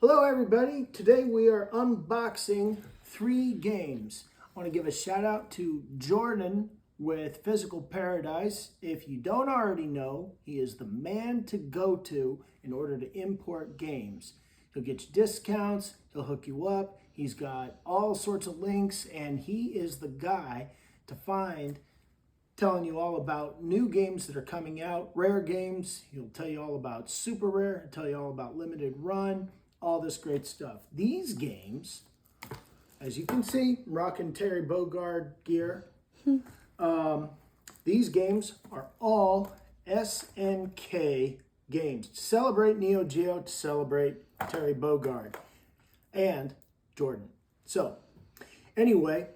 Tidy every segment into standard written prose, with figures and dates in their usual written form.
Hello everybody, today we are unboxing 3 games. I want to give a shout out to Jordan with Physical Paradise. If you don't already know, he is the man to go to in order to import games. He'll get you discounts, he'll hook you up, he's got all sorts of links, and he is the guy to find, telling you all about new games that are coming out, rare games. He'll tell you all about super rare, he'll tell you all about limited run, all this great stuff. These games, as you can see, I'm rocking Terry Bogard gear. These games are all SNK games. To celebrate Neo Geo, to celebrate Terry Bogard and Jordan. So, anyway,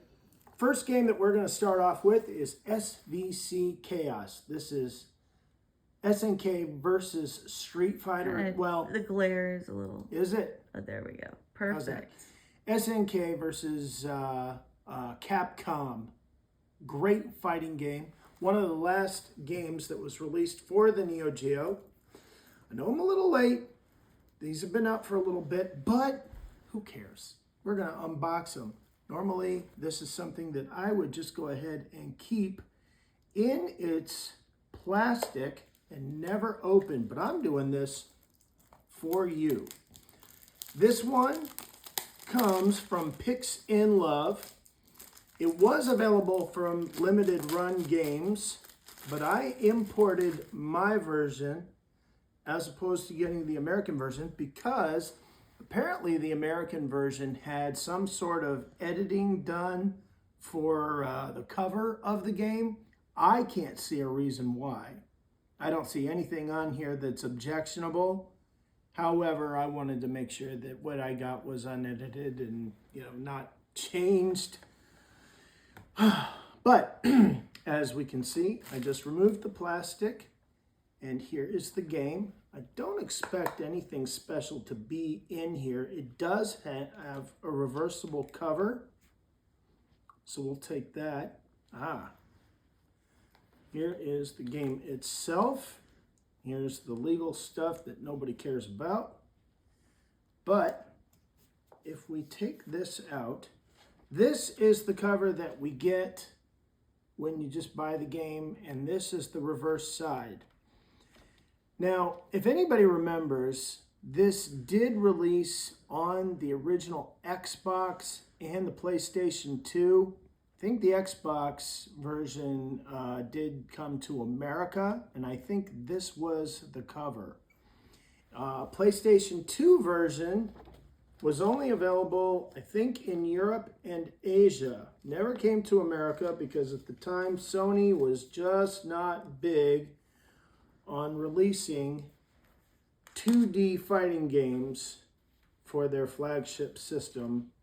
first game that we're going to start off with is SVC Chaos. This is SNK versus Street Fighter. Well, the glare is a little... Is it? Oh, there we go. Perfect. SNK versus Capcom. Great fighting game. One of the last games that was released for the Neo Geo. I know I'm a little late. These have been out for a little bit, but who cares? We're going to unbox them. Normally, this is something that I would just go ahead and keep in its plastic and never open, but I'm doing this for you. This one comes from Pix in Love. It was available from Limited Run Games, but I imported my version as opposed to getting the American version because apparently the American version had some sort of editing done for the cover of the game. I can't see a reason why. I don't see anything on here that's objectionable. However, I wanted to make sure that what I got was unedited and, not changed. But as we can see, I just removed the plastic and here is the game. I don't expect anything special to be in here. It does have a reversible cover, so we'll take that. Here is the game itself. Here's the legal stuff that nobody cares about. But if we take this out, this is the cover that we get when you just buy the game, and this is the reverse side. Now, if anybody remembers, this did release on the original Xbox and the PlayStation 2. I think the Xbox version did come to America, and I think this was the cover. PlayStation 2 version was only available, I think, in Europe and Asia. Never came to America because at the time Sony was just not big on releasing 2D fighting games for their flagship system.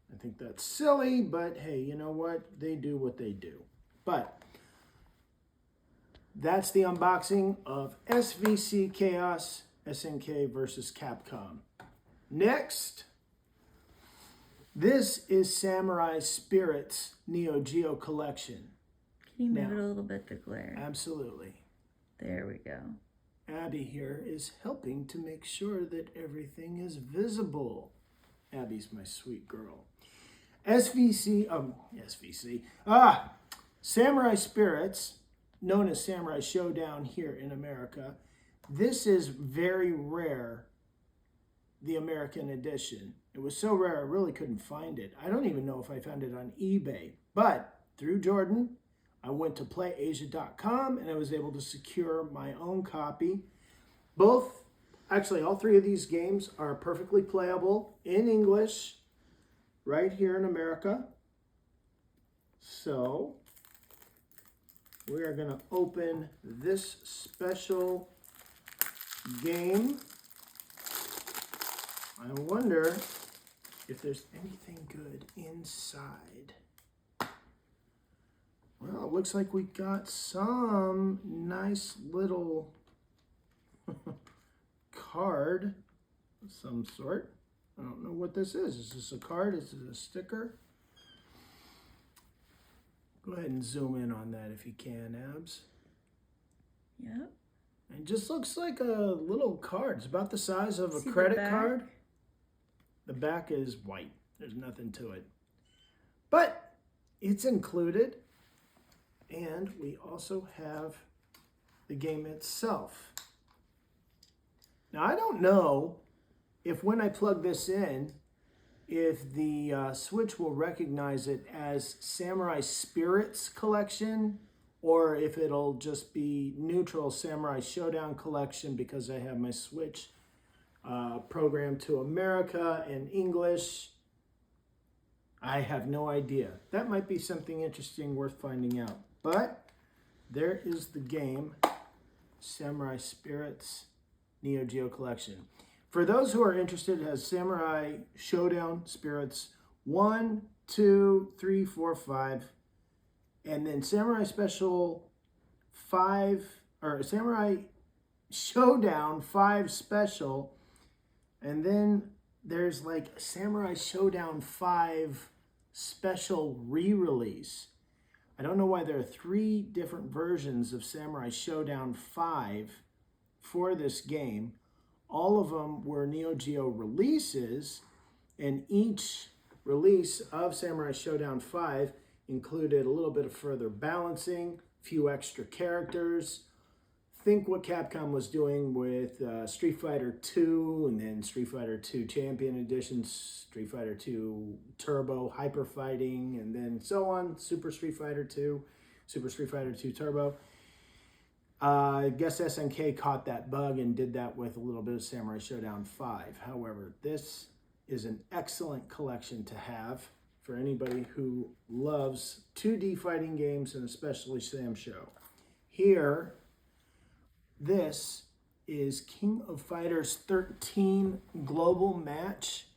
I think that's silly, but hey, you know what? They do what they do. But that's the unboxing of SVC Chaos SNK versus Capcom. Next, this is Samurai Spirit's Neo Geo Collection. Can you move it a little bit, the glare? Absolutely. There we go. Abby here is helping to make sure that everything is visible. Abby's my sweet girl. Samurai Spirits, known as Samurai Shodown here in America. This is very rare, the American edition. It was so rare I really couldn't find it. I don't even know if I found it on eBay. But through Jordan, I went to playasia.com and I was able to secure my own copy. Actually, all 3 of these games are perfectly playable in English right here in America. So we are going to open this special game. I wonder if there's anything good inside. Well, it looks like we got some nice little card of some sort. I don't know what this is. Is this a card? Is this a sticker? Go ahead and zoom in on that if you can, Abs. Yep. It just looks like a little card. It's about the size of a credit card. The back is white. There's nothing to it. But it's included. And we also have the game itself. Now, I don't know if when I plug this in, if the Switch will recognize it as Samurai Spirits Collection, or if it'll just be neutral Samurai Shodown Collection, because I have my Switch programmed to America and English. I have no idea. That might be something interesting worth finding out. But there is the game, Samurai Spirits Neo Geo Collection. For those who are interested, it has Samurai Shodown Spirits 1, 2, 3, 4, 5, and then Samurai Special 5, or Samurai Shodown 5 Special, and then there's like Samurai Shodown 5 Special re-release. I don't know why there are 3 different versions of Samurai Shodown 5 for this game. All of them were Neo Geo releases, and each release of Samurai Shodown 5 included a little bit of further balancing, a few extra characters. Think what Capcom was doing with Street Fighter 2, and then Street Fighter 2 Champion Edition, Street Fighter 2 Turbo Hyper Fighting, and then so on, Super Street Fighter 2, Super Street Fighter 2 Turbo. I guess SNK caught that bug and did that with a little bit of Samurai Shodown 5. However, this is an excellent collection to have for anybody who loves 2D fighting games, and especially SamSho. Here, this is King of Fighters 13 Global Match.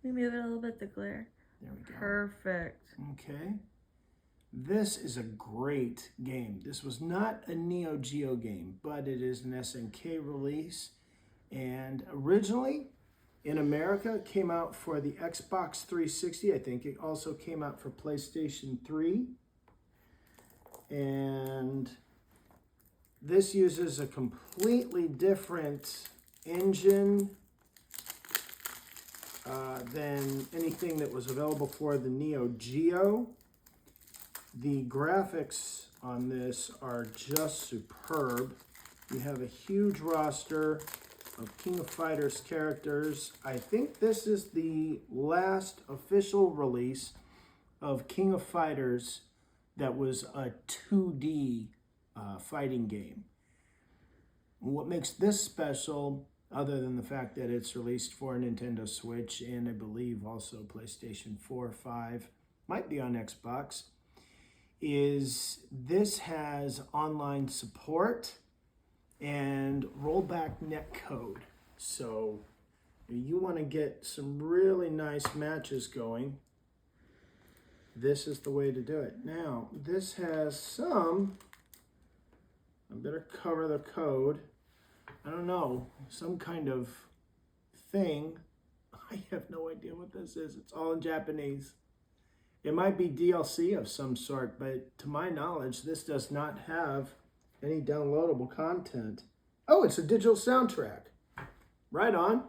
Let me move it a little bit, the glare. There we go. Perfect. Okay. This is a great game. This was not a Neo Geo game, but it is an SNK release. And originally, in America, it came out for the Xbox 360. I think it also came out for PlayStation 3. And this uses a completely different engine than anything that was available for the Neo Geo. The graphics on this are just superb. You have a huge roster of King of Fighters characters. I think this is the last official release of King of Fighters that was a 2D fighting game. What makes this special, other than the fact that it's released for Nintendo Switch and I believe also PlayStation 4 or 5, might be on Xbox, is this has online support and rollback netcode. So you want to get some really nice matches going, this is the way to do it. Now, this has some, I better cover the code, I don't know, some kind of thing. I have no idea what this is. It's all in Japanese. It might be DLC of some sort, but to my knowledge, this does not have any downloadable content. Oh, it's a digital soundtrack. Right on.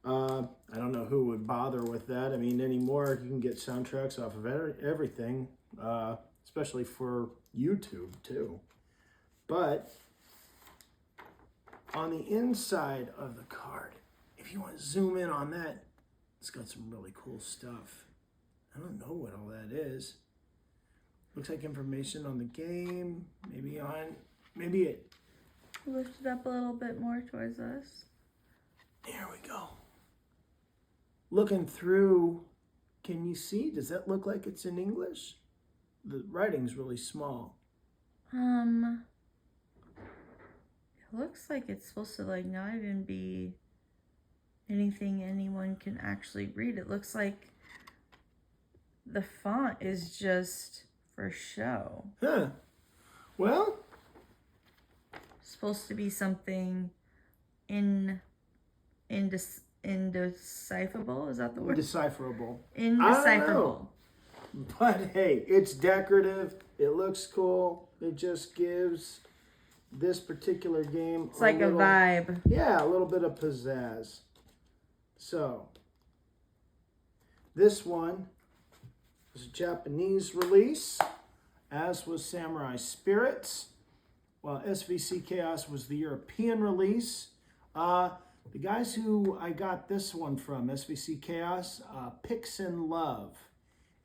I don't know who would bother with that. I mean, anymore, you can get soundtracks off of everything, especially for YouTube, too. But on the inside of the card, if you want to zoom in on that, it's got some really cool stuff. I don't know what all that is. Looks like information on the game. Maybe it. Lift it up a little bit more towards us. There we go. Looking through, can you see? Does that look like it's in English? The writing's really small. It looks like it's supposed to like not even be anything anyone can actually read. It looks like the font is just for show. Huh. Well, supposed to be something indecipherable. Is that the word? Indecipherable. Indecipherable. But hey, it's decorative. It looks cool. It just gives this particular game It's like a vibe. Yeah, a little bit of pizzazz. So, This one was a Japanese release, as was Samurai Spirits, while SVC Chaos was the European release. The guys who I got this one from, SVC Chaos, Pix and Love.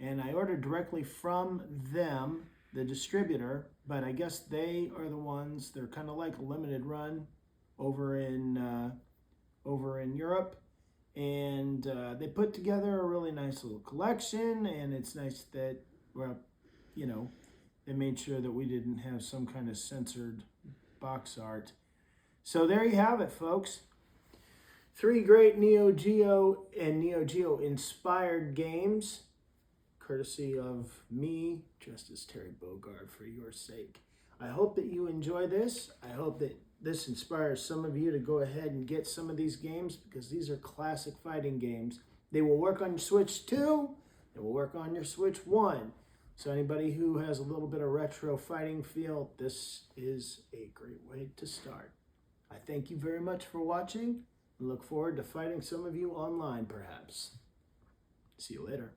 And I ordered directly from them, the distributor, but I guess they are the ones, they're kind of like a limited run over in Europe. And they put together a really nice little collection, and it's nice that, well, you know, they made sure that we didn't have some kind of censored box art. So there you have it, folks. 3 great Neo Geo and Neo Geo inspired games, courtesy of me, Justice Terry Bogard, for your sake. I hope that you enjoy this. I hope that this inspires some of you to go ahead and get some of these games, because these are classic fighting games. They will work on your Switch 2. They will work on your Switch 1. So anybody who has a little bit of retro fighting feel, this is a great way to start. I thank you very much for watching and look forward to fighting some of you online, perhaps. See you later.